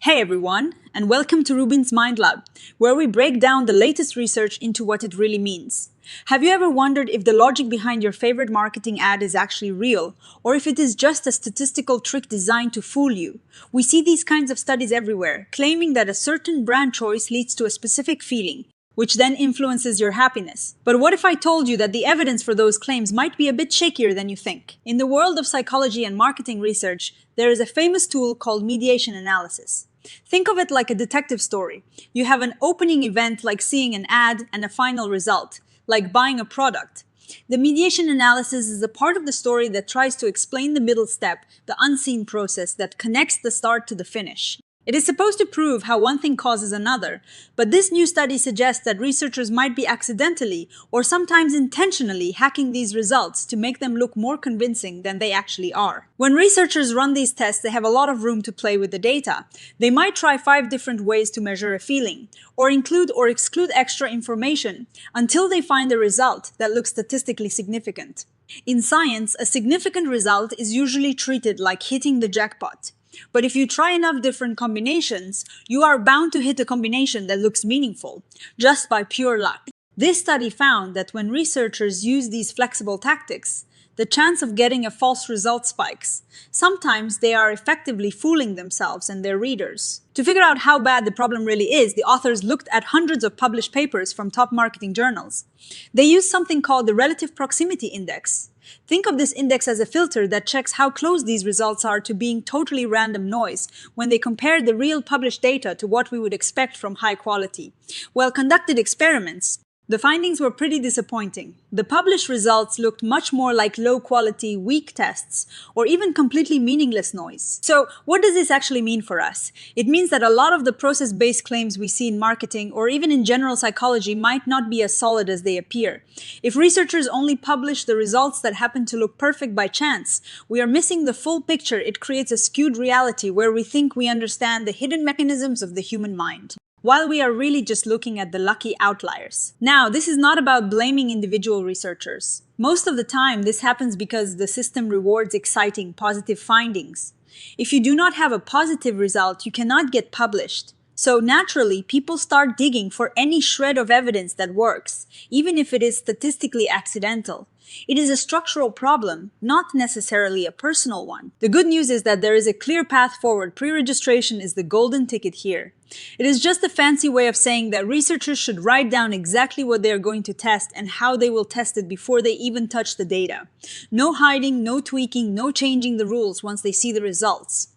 Hey everyone, and welcome to RUBIN'S Mind Lab, where we break down the latest research into what it really means. Have you ever wondered if the logic behind your favorite marketing ad is actually real, or if it is just a statistical trick designed to fool you? We see these kinds of studies everywhere, claiming that a certain brand choice leads to a specific feeling, which then influences your happiness. But what if I told you that the evidence for those claims might be a bit shakier than you think? In the world of psychology and marketing research, there is a famous tool called mediation analysis. Think of it like a detective story. You have an opening event like seeing an ad and a final result, like buying a product. The mediation analysis is a part of the story that tries to explain the middle step, the unseen process that connects the start to the finish. It is supposed to prove how one thing causes another, but this new study suggests that researchers might be accidentally or sometimes intentionally hacking these results to make them look more convincing than they actually are. When researchers run these tests, they have a lot of room to play with the data. They might try 5 different ways to measure a feeling, or include or exclude extra information until they find a result that looks statistically significant. In science, a significant result is usually treated like hitting the jackpot. But if you try enough different combinations, you are bound to hit a combination that looks meaningful, just by pure luck. This study found that when researchers use these flexible tactics, the chance of getting a false result spikes. Sometimes they are effectively fooling themselves and their readers. To figure out how bad the problem really is, the authors looked at hundreds of published papers from top marketing journals. They used something called the relative proximity index. Think of this index as a filter that checks how close these results are to being totally random noise when they compare the real published data to what we would expect from high quality, well-conducted experiments. The findings were pretty disappointing. The published results looked much more like low-quality, weak tests, or even completely meaningless noise. So, what does this actually mean for us? It means that a lot of the process-based claims we see in marketing, or even in general psychology, might not be as solid as they appear. If researchers only publish the results that happen to look perfect by chance, we are missing the full picture. It creates a skewed reality where we think we understand the hidden mechanisms of the human mind, while we are really just looking at the lucky outliers. Now, this is not about blaming individual researchers. Most of the time, this happens because the system rewards exciting, positive findings. If you do not have a positive result, you cannot get published. So naturally, people start digging for any shred of evidence that works, even if it is statistically accidental. It is a structural problem, not necessarily a personal one. The good news is that there is a clear path forward. Pre-registration is the golden ticket here. It is just a fancy way of saying that researchers should write down exactly what they are going to test and how they will test it before they even touch the data. No hiding, no tweaking, no changing the rules once they see the results.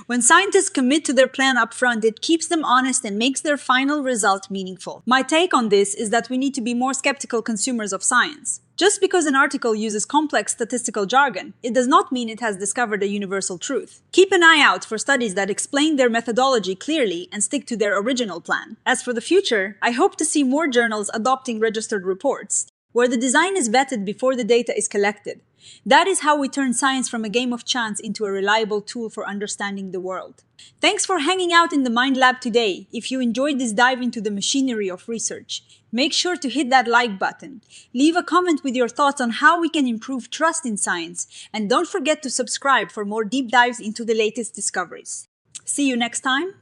When scientists commit to their plan up front, it keeps them honest and makes their final result meaningful. My take on this is that we need to be more skeptical consumers of science. Just because an article uses complex statistical jargon, it does not mean it has discovered a universal truth. Keep an eye out for studies that explain their methodology clearly and stick to their original plan. As for the future, I hope to see more journals adopting registered reports, where the design is vetted before the data is collected. That is how we turn science from a game of chance into a reliable tool for understanding the world. Thanks for hanging out in the Mind Lab today. If you enjoyed this dive into the machinery of research, make sure to hit that like button. Leave a comment with your thoughts on how we can improve trust in science, and don't forget to subscribe for more deep dives into the latest discoveries. See you next time.